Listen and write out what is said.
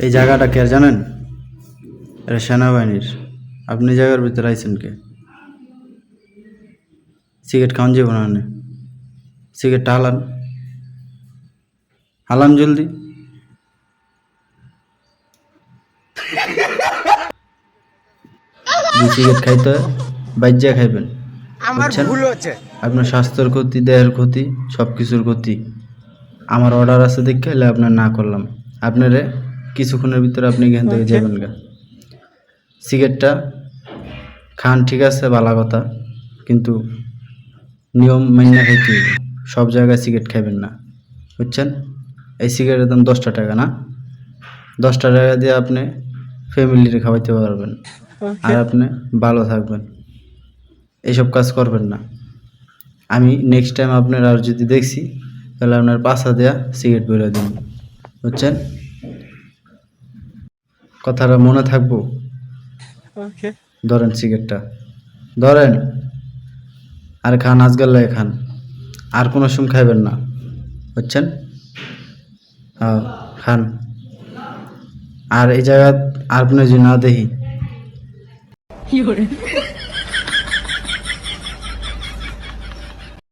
এই জায়গাটা কে জানেন? এটা সেনাবাহিনীর। আপনি জায়গার ভিতরে আইছেন কে? সিগারেট খাওয়ান যাবো না আপনি? সিগারেটটা হালান, হালান জলদি। যে সিগারেট খাইতে হয় বাইজ্যা খাইবেন, বুঝছেন? আপনার স্বাস্থ্যের ক্ষতি, দেহের ক্ষতি, সব কিছুর ক্ষতি। আমার অর্ডার আছে দেখে এলে আপনার না করলাম। আপনারে কিছুক্ষণের ভিতরে আপনি এখান থেকে যাবেন গা। সিগারেটটা খান ঠিক আছে, ভালো কথা, কিন্তু নিয়ম মাইনা খাইতে হইব। সব জায়গায় সিগারেট খাইবেন না, বুঝছেন? এই সিগারেটের দাম 10টা টাকা না? 10টা টাকা দিয়ে আপনি ফ্যামিলির খাওয়াইতে পারবেন, আর আপনি ভালো থাকবেন। এইসব কাজ করবেন না। আমি নেক্সট টাইম আপনার আর যদি দেখছি তাহলে আপনার পাছা দেয়া সিগারেট বেরোয় দিন, বুঝছেন? কথাটা মনে থাকবো। ধরেন সিগারেটটা, ধরেন, আর খান, আজকাল খান, আর কোনো সময় খাইবেন না, বুঝছেন? হ্যাঁ, খান। আর এই জায়গা আর আপনি যদি না দেখি